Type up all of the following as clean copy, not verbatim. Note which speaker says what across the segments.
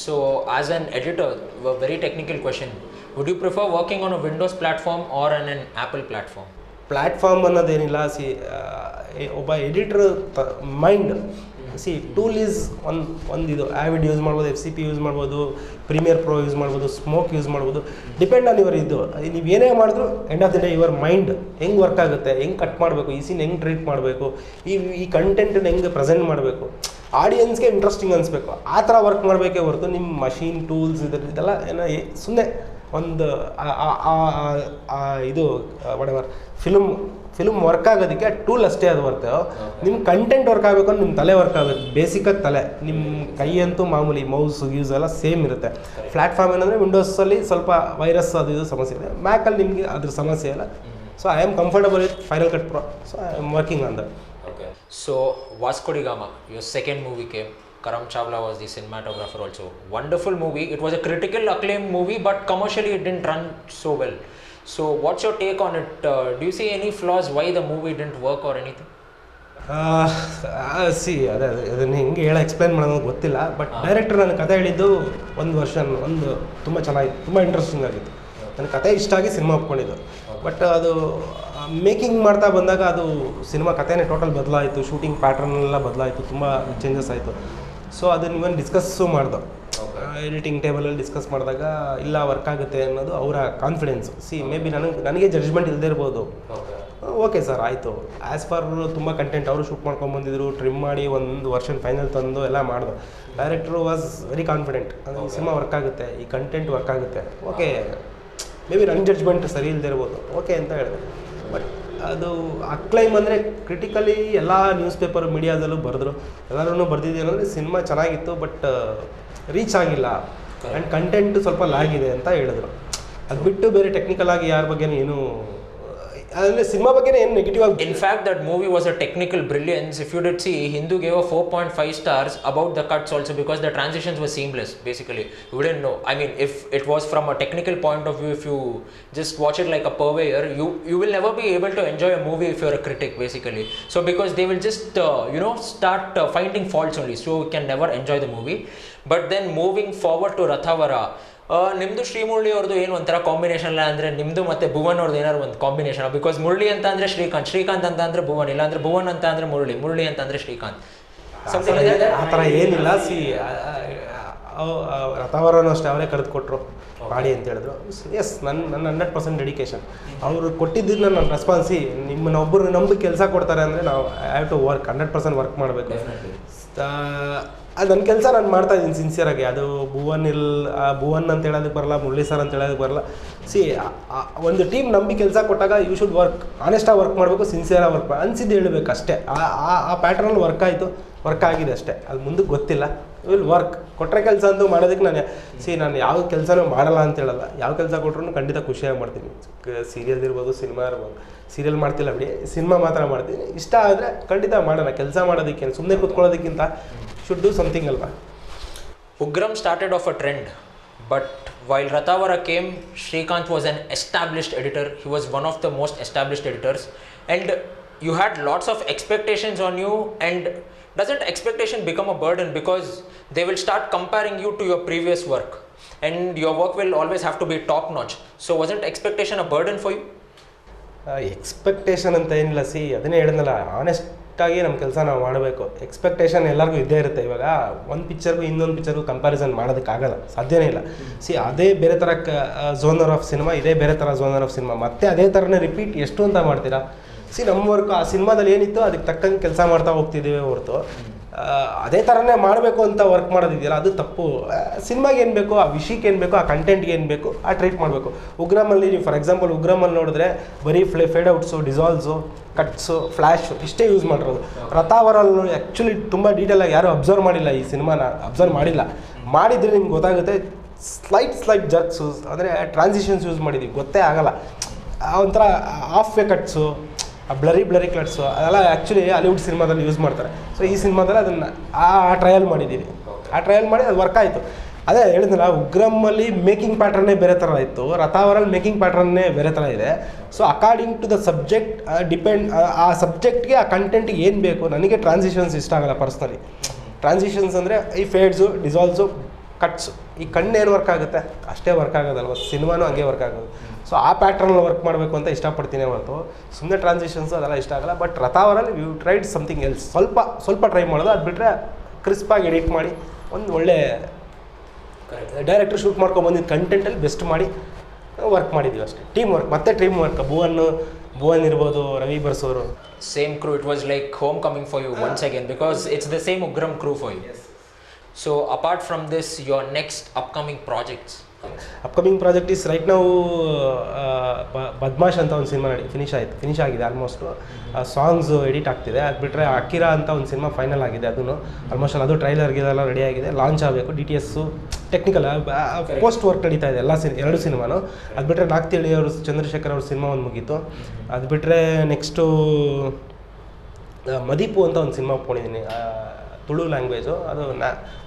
Speaker 1: So, as an editor, a very technical question. Would you prefer working on a Windows platform or on an Apple platform?
Speaker 2: Platform ಅನ್ನೋದೇನಿಲ್ಲ. ಒಬ್ಬ editor mind tool is ಒಂದಿದು Avid use ಮಾಡ್ಬೋದು, FCP use ಮಾಡ್ಬೋದು, Premiere Pro use ಮಾಡ್ಬೋದು, Smoke use ಮಾಡ್ಬೋದು. Depend on your ಇದು. ನೀವು ಏನೇ ಮಾಡಿದ್ರು end of the day your mind ಹೆಂಗೆ ವರ್ಕ್ ಆಗುತ್ತೆ, ಹೆಂಗೆ ಕಟ್ ಮಾಡಬೇಕು, ಈ ಸೀನ್ ಹೆಂಗೆ ಟ್ರೀಟ್ ಮಾಡಬೇಕು, ಈ ಕಂಟೆಂಟನ್ನು ಹೆಂಗೆ ಪ್ರೆಸೆಂಟ್ ಮಾಡಬೇಕು, ಆಡಿಯನ್ಸ್ಗೆ ಇಂಟ್ರೆಸ್ಟಿಂಗ್ ಅನಿಸ್ಬೇಕು, ಆ ಥರ ವರ್ಕ್ ಮಾಡಬೇಕೇ ಹೊರತು ನಿಮ್ಮ ಮಷೀನ್ ಟೂಲ್ಸ್ ಇದೆಲ್ಲ ಏನೋ ಸುಮ್ಮನೆ ಒಂದು ಇದು ವಾಟೆವರ್ ಫಿಲ್ಮ್ ವರ್ಕ್ ಆಗೋದಕ್ಕೆ ಟೂಲ್ ಅಷ್ಟೇ ಅದು ಬರ್ತೇವೆ. ನಿಮ್ಮ ಕಂಟೆಂಟ್ ವರ್ಕ್ ಆಗಬೇಕು ಅಂದ್ರೆ ನಿಮ್ಮ ತಲೆ ವರ್ಕ್ ಆಗಬೇಕು. ಬೇಸಿಕಾಗಿ ತಲೆ, ನಿಮ್ಮ ಕೈ ಅಂತೂ ಮಾಮೂಲಿ ಮೌಸ್ ಯೂಸ್ ಎಲ್ಲ ಸೇಮ್ ಇರುತ್ತೆ. ಪ್ಲ್ಯಾಟ್ಫಾರ್ಮ್ ಏನಂದರೆ ವಿಂಡೋಸಲ್ಲಿ ಸ್ವಲ್ಪ ವೈರಸ್ ಅದು ಇದು ಸಮಸ್ಯೆ ಇದೆ, ಮ್ಯಾಕಲ್ಲಿ ನಿಮಗೆ ಅದ್ರ ಸಮಸ್ಯೆ ಇಲ್ಲ. So I am comfortable with Final Cut Pro, so I am working on that.
Speaker 1: Okay. So, Vasco da Gama, your second movie came. Karam Chawla was the cinematographer also. Wonderful movie. It was a critical acclaimed movie, but commercially it didn't run so well. So, what's your take on it? Do you see any flaws why the movie didn't work or anything?
Speaker 2: ಅದನ್ನು ಹೆಂಗೆ explain ಮಾಡೋದು ಗೊತ್ತಿಲ್ಲ. But director ನನ್ನ ಕಥೆ ಹೇಳಿದ್ದು ಒಂದು ತುಂಬ ಚೆನ್ನಾಗಿತ್ತು, ತುಂಬ ಇಂಟ್ರೆಸ್ಟಿಂಗ್ ಆಗಿತ್ತು. ನನ್ನ ಕಥೆ ಇಷ್ಟ ಆಗಿ ಸಿನಿಮಾ ಒಪ್ಕೊಂಡಿದ್ದು. ಬಟ್ ಅದು ಮೇಕಿಂಗ್ ಮಾಡ್ತಾ ಬಂದಾಗ ಅದು ಸಿನಿಮಾ ಕಥೆನೇ ಟೋಟಲ್ ಬದಲಾಯಿತು, ಶೂಟಿಂಗ್ ಪ್ಯಾಟ್ರನ್ನೆಲ್ಲ ಬದಲಾಯಿತು, ತುಂಬ ಚೇಂಜಸ್ ಆಯಿತು. ಸೊ ಅದನ್ನು ಇವನ್ ಡಿಸ್ಕಸ್ಸು ಮಾಡ್ದು, ಎಡಿಟಿಂಗ್ ಟೇಬಲಲ್ಲಿ ಡಿಸ್ಕಸ್ ಮಾಡಿದಾಗ ಇಲ್ಲ ವರ್ಕ್ ಆಗುತ್ತೆ ಅನ್ನೋದು ಅವರ ಕಾನ್ಫಿಡೆನ್ಸ್. ಮೇ ಬಿ ನನಗೆ ಜಡ್ಜ್ಮೆಂಟ್ ಇಲ್ಲದೇ ಇರ್ಬೋದು. ಓಕೆ ಸರ್ ಆಯಿತು, ಆ್ಯಸ್ ಪರ್ ತುಂಬ ಕಂಟೆಂಟ್ ಅವರು ಶೂಟ್ ಮಾಡ್ಕೊಂಡ್ಬಂದಿದ್ರು, ಟ್ರಿಮ್ ಮಾಡಿ ಒಂದು ವರ್ಷನ್ ಫೈನಲ್ ತಂದು ಎಲ್ಲ ಮಾಡಿದ್ರು. ಡೈರೆಕ್ಟ್ರು ವಾಸ್ ವೆರಿ ಕಾನ್ಫಿಡೆಂಟ್, ಈ ಸಿನಿಮಾ ವರ್ಕ್ ಆಗುತ್ತೆ, ಈ ಕಂಟೆಂಟ್ ವರ್ಕ್ ಆಗುತ್ತೆ. ಓಕೆ, ಮೇ ಬಿ ನನ್ನ ಜಡ್ಜ್ಮೆಂಟ್ ಸರಿ ಇಲ್ಲದೆ ಇರ್ಬೋದು, ಓಕೆ ಅಂತ ಹೇಳಿದೆ. ಬಟ್ ಅದು ಅಕ್ಲೈಮ್ ಅಂದರೆ ಕ್ರಿಟಿಕಲಿ ಎಲ್ಲ ನ್ಯೂಸ್ ಪೇಪರ್ ಮೀಡಿಯಾದಲ್ಲೂ ಬರೆದ್ರು, ಎಲ್ಲರೂ ಬರೆದಿದ್ದೇನೆಂದರೆ ಸಿನಿಮಾ ಚೆನ್ನಾಗಿತ್ತು ಬಟ್ ರೀಚ್ ಆಗಿಲ್ಲ ಆ್ಯಂಡ್ ಕಂಟೆಂಟ್ ಸ್ವಲ್ಪ ಲ್ಯಾಗಿದೆ ಅಂತ ಹೇಳಿದ್ರು. ಅದು ಬಿಟ್ಟು ಬೇರೆ ಟೆಕ್ನಿಕಲ್ ಆಗಿ ಯಾರ ಬಗ್ಗೆ ಏನು ಅಂದರೆ ಸಿನಿಮಾ ಬಗ್ಗೆ ಏನು ನೆಗೆಟಿವ್ ಆಗಿ.
Speaker 1: In fact, that movie was a technical brilliance. If you did see, Hindu gave a 4.5 stars about the cuts also because the transitions were seamless. Basically, you wouldn't know. I mean, if it was from a technical point of view, if you just watch it like a purveyor, you will never be able to enjoy a movie if you're a critic, basically. So because they will just start finding faults only, so you can never enjoy the movie. But then moving forward to Rathavara, ನಿಮ್ಮದು ಶ್ರೀಮುರಳಿ ಅವ್ರದ್ದು ಏನು ಒಂಥರ combination ಇಲ್ಲ ಅಂದರೆ ನಿಮ್ಮದು ಮತ್ತು ಭುವನ್ ಅವ್ರದ್ದು ಏನಾದ್ರು ಒಂದು ಕಾಂಬಿನೇಷನ್. ಬಿಕಾಸ್ ಮುರಳಿ ಅಂತ ಅಂದರೆ ಶ್ರೀಕಾಂತ್ ಅಂತ ಅಂದರೆ ಭುವನ್, ಇಲ್ಲ ಅಂದರೆ ಭುವನ್ ಅಂತ ಅಂದರೆ ಮುರಳಿ ಅಂತ ಅಂದರೆ ಶ್ರೀಕಾಂತ್.
Speaker 2: ಆ ಥರ ಏನಿಲ್ಲ. ರಥವರನು ಅಷ್ಟೇ ಅವರೇ ಕರೆದುಕೊಟ್ರು ಮಾಡಿ ಅಂತ ಹೇಳಿದ್ರು. ಎಸ್, ನನ್ನ 100% ಡೆಡಿಕೇಶನ್. ಅವರು ಕೊಟ್ಟಿದ್ದನ್ನ ನನ್ನ ರೆಸ್ಪಾನ್ಸಿ. ನಿಮ್ಮನ್ನೊಬ್ಬರು ನಂಬಿ ಕೆಲಸ ಕೊಡ್ತಾರೆ ಅಂದರೆ ನಾವು ಹ್ಯಾವ್ ಟು ವರ್ಕ್ 100% ವರ್ಕ್ ಮಾಡಬೇಕು. ಅದು ನನ್ನ ಕೆಲಸ ನಾನು ಮಾಡ್ತಾಯಿದ್ದೀನಿ ಸಿನ್ಸಿಯರಾಗಿ. ಅದು ಭುವನ್ ಅಂತ ಹೇಳೋದಕ್ಕೆ ಬರಲ್ಲ, ಮುರಳಿ ಸರ್ ಅಂತ ಹೇಳೋದಕ್ಕೆ ಬರಲ್ಲ. ಒಂದು ಟೀಮ್ ನಂಬಿ ಕೆಲಸ ಕೊಟ್ಟಾಗ ಯು ಶುಡ್ ವರ್ಕ್, ಆನೆಸ್ಟಾಗಿ ವರ್ಕ್ ಮಾಡಬೇಕು, ಸಿನ್ಸಿಯರಾಗಿ ವರ್ಕ್ ಅನಿಸಿದ್ದು ಹೇಳಬೇಕು ಅಷ್ಟೇ. ಆ ಪ್ಯಾಟ್ರನಲ್ಲಿ ವರ್ಕ್ ಆಗಿದೆ ಅಷ್ಟೇ. ಅದು ಮುಂದಕ್ಕೆ ಗೊತ್ತಿಲ್ಲ. ವಿಲ್ ವರ್ಕ್ ಕೊಟ್ಟರೆ ಕೆಲಸ ಅಂತೂ ಮಾಡೋದಕ್ಕೆ ನಾನು ಯಾವ ಕೆಲಸನೂ ಮಾಡಲ್ಲ ಅಂತ ಹೇಳಲ್ಲ. ಯಾವ ಕೆಲಸ ಕೊಟ್ಟರು ಖಂಡಿತ ಖುಷಿಯಾಗಿ ಮಾಡ್ತೀನಿ. ಸೀರಿಯಲ್ ಇರ್ಬೋದು, ಸಿನಿಮಾ ಇರ್ಬೋದು. ಸೀರಿಯಲ್ ಮಾಡ್ತಿಲ್ಲ ಬಿಡಿ, ಸಿನಿಮಾ ಮಾತ್ರ ಮಾಡ್ತೀನಿ. ಇಷ್ಟ ಆದರೆ ಖಂಡಿತ ಮಾಡೋಣ. ಕೆಲಸ ಮಾಡೋದಕ್ಕೆ ಸುಮ್ಮನೆ ಕೂತ್ಕೊಳ್ಳೋದಕ್ಕಿಂತ should do something alva.
Speaker 1: Ugram started off a trend, but while Rathavara came, Srikanth was an established editor. He was one of the most established editors, and you had lots of expectations on you. And doesn't expectation become a burden because they will start comparing you to your previous work, and your work will always have to be top notch? So wasn't expectation a burden for you?
Speaker 2: Expectation ಅಂತ ಏನಿಲ್ಲ. ಅದನ್ನೇ ಹೇಳಿದ್ನಲ್ಲ, ಆನೆಸ್ಟಾಗಿ ನಮ್ಮ ಕೆಲಸ ನಾವು ಮಾಡಬೇಕು. Expectation ಎಲ್ಲರಿಗೂ ಇದ್ದೇ ಇರುತ್ತೆ. ಇವಾಗ ಒಂದು ಪಿಕ್ಚರ್ಗೂ ಇನ್ನೊಂದು ಪಿಕ್ಚರ್ಗೂ ಕಂಪ್ಯಾರಿಸನ್ ಮಾಡೋದಕ್ಕಾಗಲ್ಲ, ಸಾಧ್ಯನೇ ಇಲ್ಲ. ಅದೇ ಬೇರೆ ಥರ ಝೋನರ್ ಆಫ್ ಸಿನಿಮಾ, ಇದೇ ಬೇರೆ ಥರ ಝೋನರ್ ಆಫ್ ಸಿನಿಮಾ, ಮತ್ತೆ ಅದೇ ಥರನೇ ರಿಪೀಟ್ ಎಷ್ಟು ಅಂತ ಮಾಡ್ತೀರಾ? ನಮ್ಮ ವರ್ಕು ಆ ಸಿನಿಮಾದಲ್ಲಿ ಏನಿತ್ತು ಅದಕ್ಕೆ ತಕ್ಕಂಗೆ ಕೆಲಸ ಮಾಡ್ತಾ ಹೋಗ್ತಿದ್ದೀವಿ ಹೊರತು ಅದೇ ಥರನೇ ಮಾಡಬೇಕು ಅಂತ ವರ್ಕ್ ಮಾಡೋದಿದೆಯಲ್ಲ, ಅದು ತಪ್ಪು. ಸಿನಿಮಾಗೆ ಏನು ಬೇಕು, ಆ ವಿಷಯಕ್ಕೆ ಏನು ಬೇಕು, ಆ ಕಂಟೆಂಟ್ಗೆ ಏನು ಬೇಕು, ಆ ಟ್ರೀಟ್ ಮಾಡಬೇಕು. ಉಗ್ರಮಲ್ಲಿ ನೀವು ಫಾರ್ ಎಕ್ಸಾಂಪಲ್ ಉಗ್ರಮಲ್ಲಿ ನೋಡಿದ್ರೆ ಬರೀ ಫೇಡ್ಔಟ್ಸು, ಡಿಸಾಲ್ವ್ಸು, ಕಟ್ಸು, ಫ್ಲ್ಯಾಶು ಇಷ್ಟೇ ಯೂಸ್ ಮಾಡಿರೋದು. ರಥಾವರಲ್ಲಿ ಆ್ಯಕ್ಚುಲಿ ತುಂಬ ಡೀಟೇಲಾಗಿ ಯಾರೂ ಅಬ್ಸರ್ವ್ ಮಾಡಿಲ್ಲ, ಈ ಸಿನಿಮಾನ ಅಬ್ಸರ್ವ್ ಮಾಡಿಲ್ಲ. ಮಾಡಿದರೆ ನಿಮ್ಗೆ ಗೊತ್ತಾಗುತ್ತೆ. ಸ್ಲೈಟ್ ಜರ್ಕ್ಸು ಅಂದರೆ ಟ್ರಾನ್ಸಿಷನ್ಸ್ ಯೂಸ್ ಮಾಡಿದ್ದೀವಿ, ಗೊತ್ತೇ ಆಗಲ್ಲ. ಒಂಥರ ಆಫ್ ವೇ ಕಟ್ಸು, ಬ್ಲರಿ ಕ್ಲಟ್ಸು ಅದೆಲ್ಲ ಆ್ಯಕ್ಚುಲಿ ಹಾಲಿವುಡ್ ಸಿನಿಮಾದಲ್ಲಿ ಯೂಸ್ ಮಾಡ್ತಾರೆ. ಸೊ ಈ ಸಿನಿಮಾದಲ್ಲಿ ಅದನ್ನು ಆ ಟ್ರಯಲ್ ಮಾಡಿದ್ದೀವಿ. ಆ ಟ್ರಯಲ್ ಮಾಡಿ ಅದು ವರ್ಕ್ ಆಯಿತು. ಅದೇ ಹೇಳಿದ್ನಲ್ಲ, ಉಗ್ರಮಲ್ಲಿ ಮೇಕಿಂಗ್ ಪ್ಯಾಟ್ರನ್ನೇ ಬೇರೆ ಥರ ಇತ್ತು, ರಥಾವರಲ್ಲಿ ಮೇಕಿಂಗ್ ಪ್ಯಾಟ್ರನ್ನೇ ಬೇರೆ ಥರ ಇದೆ. So according to the subject depend, ಆ ಸಬ್ಜೆಕ್ಟ್ಗೆ ಆ ಕಂಟೆಂಟ್ಗೆ ಏನು ಬೇಕು. ನನಗೆ ಟ್ರಾನ್ಸಿಷನ್ಸ್ ಇಷ್ಟ ಆಗಲ್ಲ ಪರ್ಸ್ನಲಿ. ಟ್ರಾನ್ಸಿಷನ್ಸ್ ಅಂದರೆ ಈ ಫೇಡ್ಸು, ಡಿಸಾಲ್ವ್ಸು, ಕಟ್ಸ್. ಈ ಕಣ್ಣೇನು ವರ್ಕ್ ಆಗುತ್ತೆ ಅಷ್ಟೇ ವರ್ಕ್ ಆಗೋದಲ್ವ, ಸಿನಿಮಾನೂ ಹಂಗೆ ವರ್ಕ್ ಆಗೋದು. ಸೊ ಆ ಪ್ಯಾಟ್ರನಲ್ಲಿ ವರ್ಕ್ ಮಾಡಬೇಕು ಅಂತ ಇಷ್ಟಪಡ್ತೀನಿ ಹೊರತು ಸುಮ್ಮನೆ ಟ್ರಾನ್ಸಿಷನ್ಸು ಅದೆಲ್ಲ ಇಷ್ಟ ಆಗಲ್ಲ. ಬಟ್ ರಥಾವರಲ್ಲಿ ಯು ಟ್ರೈಡ್ ಸಮಥಿಂಗ್ ಎಲ್ಸ್, ಸ್ವಲ್ಪ ಟ್ರೈ ಮಾಡೋದು. ಅದು ಬಿಟ್ಟರೆ ಕ್ರಿಸ್ಪಾಗಿ ಎಡಿಟ್ ಮಾಡಿ ಒಂದು ಒಳ್ಳೆ ಡೈರೆಕ್ಟ್ರ್ ಶೂಟ್ ಮಾಡ್ಕೊಂಡು ಬಂದಿದ್ದು ಕಂಟೆಂಟಲ್ಲಿ ಬೆಸ್ಟ್ ಮಾಡಿ ವರ್ಕ್ ಮಾಡಿದ್ದೀವಿ ಅಷ್ಟೇ. ಟೀಮ್ ವರ್ಕ್, ಮತ್ತೆ ಟೀಮ್ ವರ್ಕ್. ಭುವನ್ ಇರ್ಬೋದು, Ravi ಬರ್ಸೋರು.
Speaker 1: Same crew, it was like homecoming for you once again because it's the same Ugram crew for you. Yes. So apart from this, your next upcoming projects?
Speaker 2: Upcoming project is right ನಾವು ಬದ್ಮಾಶ್ ಅಂತ ಒಂದು cinema finish ಆಗಿದೆ almost. Songs edit ಆಗ್ತಿದೆ. ಅದು ಬಿಟ್ಟರೆ ಅಕಿರಾ ಅಂತ ಒಂದು cinema final ಆಗಿದೆ, ಅದನ್ನು ಆಲ್ಮೋಸ್ಟ್ ಅದು ಟ್ರೈಲರ್ಗೆಲ್ಲ ರೆಡಿ ಆಗಿದೆ, ಲಾಂಚ್ ಆಗಬೇಕು. DTS ಟೆಕ್ನಿಕಲ್ ಪೋಸ್ಟ್ ವರ್ಕ್ ನಡೀತಾ ಇದೆ ಎಲ್ಲ ಎರಡು ಸಿನಿಮಾನು. ಅದು ಬಿಟ್ಟರೆ ನಾಗ್ತಿಹಳ್ಳಿ ಅವರು ಚಂದ್ರಶೇಖರ್ ಅವ್ರ ಸಿನಿಮಾ ಒಂದು ಮುಗೀತು. ಅದು ಬಿಟ್ಟರೆ ನೆಕ್ಸ್ಟು ಮದೀಪು ಅಂತ ಒಂದು ಸಿನಿಮಾ ಒಪ್ಕೊಂಡಿದ್ದೀನಿ, ತುಳು ಲ್ಯಾಂಗ್ವೇಜು. ಅದು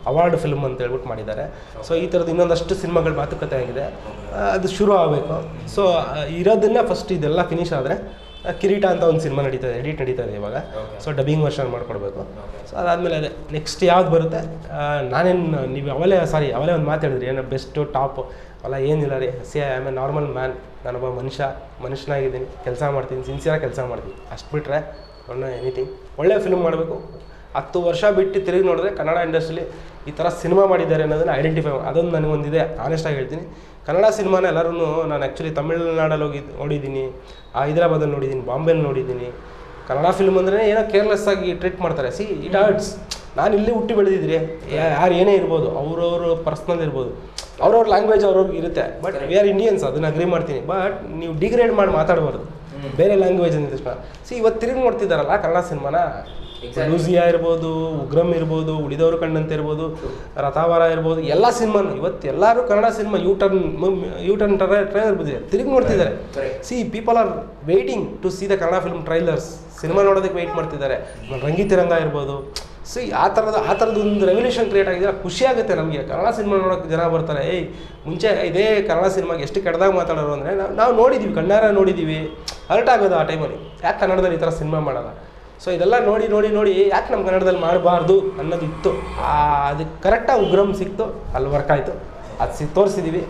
Speaker 2: ಅವಾರ್ಡ್ ಫಿಲ್ಮ್ ಅಂತ ಹೇಳ್ಬಿಟ್ಟು ಮಾಡಿದ್ದಾರೆ. ಸೊ ಈ ಥರದ್ದು ಇನ್ನೊಂದಷ್ಟು ಸಿನಿಮಾಗಳು ಮಾತುಕತೆ ಆಗಿದೆ, ಅದು ಶುರು ಆಗಬೇಕು. ಸೊ ಇರೋದನ್ನ ಫಸ್ಟ್ ಇದೆಲ್ಲ ಫಿನಿಶ್ ಆದರೆ ಕಿರೀಟ ಅಂತ ಒಂದು ಸಿನಿಮಾ ಎಡಿಟ್ ನಡೀತಾ ಇದೆ ಇವಾಗ. ಸೊ ಡಬ್ಬಿಂಗ್ ವರ್ಷನ್ ಮಾಡ್ಕೊಡ್ಬೇಕು. ಸೊ ಅದಾದಮೇಲೆ ಅದೇ ನೆಕ್ಸ್ಟ್ ಯಾವ್ದು ಬರುತ್ತೆ ನೀವು ಅವಲೇ ಒಂದು ಮಾತಾಡಿದ್ರಿ ಏನೋ ಬೆಸ್ಟು ಟಾಪ್ ಅಲ್ಲ, ಏನಿಲ್ಲ ರೀ. I am A normal man. ನಾನೊಬ್ಬ ಮನುಷ್ಯನಾಗಿದ್ದೀನಿ, ಕೆಲಸ ಮಾಡ್ತೀನಿ, ಸಿನ್ಸಿಯರಾಗಿ ಕೆಲಸ ಮಾಡ್ತೀನಿ. ಅಷ್ಟು ಬಿಟ್ಟರೆ ಎನಿಥಿಂಗ್ ಒಳ್ಳೆ ಫಿಲ್ಮ್ ಮಾಡಬೇಕು. 10 ವರ್ಷ ಬಿಟ್ಟು ತಿರುಗಿ ನೋಡಿದ್ರೆ ಕನ್ನಡ ಇಂಡಸ್ಟ್ರಿಲಿ ಈ ಥರ ಸಿನಿಮಾ ಮಾಡಿದ್ದಾರೆ ಅನ್ನೋದನ್ನು ಐಡೆಂಟಿಫೈ ಅದೊಂದು ನನಗೊಂದಿದೆ. ಆನೆಸ್ಟಾಗಿ ಹೇಳ್ತೀನಿ, ಕನ್ನಡ ಸಿನಿಮಾನ ಎಲ್ಲರೂ ನಾನು ಆ್ಯಕ್ಚುಲಿ ತಮಿಳ್ನಾಡಲ್ಲಿ ನೋಡಿದ್ದೀನಿ, ಹೈದರಾಬಾದಲ್ಲಿ ನೋಡಿದ್ದೀನಿ, ಬಾಂಬೆಲಿ ನೋಡಿದ್ದೀನಿ. ಕನ್ನಡ ಫಿಲ್ಮ್ ಅಂದರೆ ಏನೋ ಕೇರ್ಲೆಸ್ ಆಗಿ ಟ್ರೀಟ್ ಮಾಡ್ತಾರೆ. It hertz. ನಾನು ಇಲ್ಲಿ ಹುಟ್ಟಿ ಬೆಳೆದಿದ್ರಿ, ಯಾರು ಏನೇ ಇರ್ಬೋದು, ಅವ್ರವ್ರ ಪರ್ಸ್ನಲ್ ಇರ್ಬೋದು, ಅವ್ರವ್ರ ಲ್ಯಾಂಗ್ವೇಜ್ ಅವ್ರವ್ರಿಗೆ ಇರುತ್ತೆ. ಬಟ್ ವಿ ಆರ್ ಇಂಡಿಯನ್ಸ್, ಅದನ್ನು ಅಗ್ರಿ ಮಾಡ್ತೀನಿ. ಬಟ್ ನೀವು ಡಿಗ್ರೇಡ್ ಮಾಡಿ ಮಾತಾಡಬಾರ್ದು ಬೇರೆ ಲ್ಯಾಂಗ್ವೇಜ್ ಅಂದ ತಕ್ಷಣ. ಇವತ್ತು ತಿರುಗಿ ನೋಡ್ತಿದ್ದಾರಲ್ಲ ಕನ್ನಡ ಸಿನಿಮಾನ, ಲೂಸಿಯಾ ಇರ್ಬೋದು, ಉಗ್ರಂ ಇರ್ಬೋದು, ಉಳಿದವರು ಕಂಡಂತೆ ಇರ್ಬೋದು, ರಥಾವರ ಇರ್ಬೋದು, ಎಲ್ಲ ಸಿನಿಮಾನು ಇವತ್ತು ಎಲ್ಲರೂ ಕನ್ನಡ ಸಿನಿಮಾ ಯೂಟರ್ನ್ ಟ್ರೈಲರ್ ಬಂದಿದೆ, ತಿರುಗಿ ನೋಡ್ತಿದ್ದಾರೆ. People are waiting to see the Kannada film trailers. Cinema ನೋಡೋದಕ್ಕೆ ವೆಯ್ಟ್ ಮಾಡ್ತಿದ್ದಾರೆ. ರಂಗಿತಿರಂಗ ಇರ್ಬೋದು. ಆ ಥರದ್ದು ಒಂದು ರೆವಲ್ಯೂಷನ್ ಕ್ರಿಯೇಟ್ ಆಗಿದೆ. ಖುಷಿ ಆಗುತ್ತೆ ನಮಗೆ. ಕನ್ನಡ ಸಿನಿಮಾ ನೋಡೋಕ್ಕೆ ಜನ ಬರ್ತಾರೆ. ಮುಂಚೆ ಇದೇ ಕನ್ನಡ ಸಿನಿಮಾಗೆ ಎಷ್ಟು ಕೆಟ್ಟದಾಗ ಮಾತಾಡೋರು ಅಂದರೆ ನಾವು ನೋಡಿದ್ದೀವಿ, ಕಣ್ಣಾರ ನೋಡಿದ್ದೀವಿ. ಹರ್ಟ್ ಆಗೋದು ಆ ಟೈಮಲ್ಲಿ, ಯಾಕೆ ಕನ್ನಡದಲ್ಲಿ ಈ ಥರ ಸಿನಿಮಾ ಮಾಡೋಲ್ಲ. ಸೊ ಇದೆಲ್ಲ ನೋಡಿ ಯಾಕೆ ನಮ್ಮ ಕನ್ನಡದಲ್ಲಿ ಮಾಡಬಾರ್ದು ಅನ್ನೋದು ಇತ್ತು. ಅದಕ್ಕೆ ಕರೆಕ್ಟಾಗಿ ಉಗ್ರಂ ಸಿಕ್ತು, ಅಲ್ಲಿ ವರ್ಕ್ ಆಯಿತು, ಅದು ತೋರಿಸಿದ್ದೀವಿ.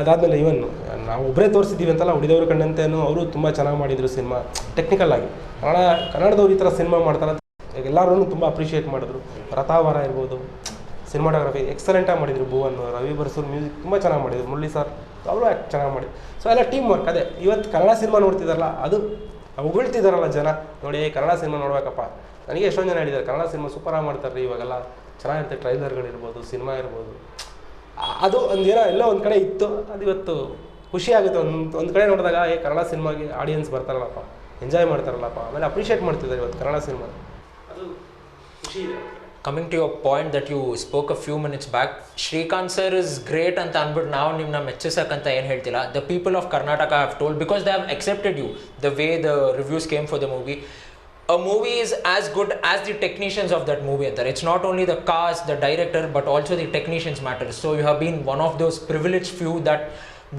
Speaker 2: ಅದಾದಮೇಲೆ ಇವನ್ ನಾವು ಒಬ್ಬರೇ ತೋರಿಸಿದ್ದೀವಿ ಅಂತಲ್ಲ, ಉಳಿದವರು ಕಂಡಂತೇನು ಅವರು ತುಂಬ ಚೆನ್ನಾಗಿ ಮಾಡಿದರು ಸಿನಿಮಾ ಟೆಕ್ನಿಕಲ್ ಆಗಿ. ಕನ್ನಡದವ್ರು ಈ ಥರ ಸಿನಿಮಾ ಮಾಡ್ತಾರೆ ಎಲ್ಲರೂ ತುಂಬ ಅಪ್ರಿಷಿಯೇಟ್ ಮಾಡಿದ್ರು. ರಥಾವರ ಇರ್ಬೋದು, ಸಿನಿಮಾಟೋಗ್ರಫಿ ಎಕ್ಸಲೆಂಟಾಗಿ ಮಾಡಿದರು. ಭುವನ್, ರವಿ ಬರ್ಸೂರ್ ಮ್ಯೂಸಿಕ್ ತುಂಬ ಚೆನ್ನಾಗಿ ಮಾಡಿದರು. ಮುರಳಿ ಸರ್ ಅವರು ಚೆನ್ನಾಗಿ ಮಾಡಿದ್ರು. ಸೊ ಎಲ್ಲ ಟೀಮ್ ವರ್ಕ್. ಅದೇ ಇವತ್ತು ಕನ್ನಡ ಸಿನಿಮಾ ನೋಡ್ತಿದ್ದಾರಲ್ಲ, ಅದು ಉಗುಳ್ತಿದ್ದಾರಲ್ಲ ಜನ, ನೋಡಿ ಕನ್ನಡ ಸಿನಿಮಾ ನೋಡ್ಬೇಕಪ್ಪ. ನನಗೆ ಎಷ್ಟೊಂದು ಜನ ಹೇಳಿದ್ದಾರೆ ಕನ್ನಡ ಸಿನಿಮಾ ಸೂಪರಾಗಿ ಮಾಡ್ತಾರೆ ಇವಾಗೆಲ್ಲ, ಚೆನ್ನಾಗಿರುತ್ತೆ, ಟ್ರೈಲರ್ಗಳಿರ್ಬೋದು, ಸಿನಿಮಾ ಇರ್ಬೋದು. ಅದು ಒಂದೇನೋ ಎಲ್ಲೋ ಒಂದು ಕಡೆ ಇತ್ತು, ಅದು ಇವತ್ತು ಖುಷಿ ಆಗುತ್ತೆ. ಒಂದು ಕಡೆ ನೋಡಿದಾಗ ಕನ್ನಡ ಸಿನಿಮಾಗೆ ಆಡಿಯನ್ಸ್ ಬರ್ತಾರಲ್ಲಪ್ಪ, ಎಂಜಾಯ್ ಮಾಡ್ತಾರಲ್ಲಪ್ಪ, ಆಮೇಲೆ ಅಪ್ರಿಷಿಯೇಟ್ ಮಾಡ್ತಿದ್ದಾರೆ ಇವತ್ತು ಕನ್ನಡ ಸಿನಿಮಾ. ಅದು ಖುಷಿ ಇದೆ.
Speaker 1: Coming to your point that you spoke a few minutes back, Shrikant sir is great ಅಂತ ಅಂದ್ಬಿಟ್ಟು ನಾವು ನಿಮ್ಮನ್ನ ಮೆಚ್ಚಿಸಕ್ಕಂತ ಏನು ಹೇಳ್ತಿಲ್ಲ. The people of Karnataka have told, because they have accepted you, the way the reviews came for the movie. A movie is as good as the technicians of that movie antar. It's not only the cast, the director, but also the technicians matter. So you have been one of those privileged few that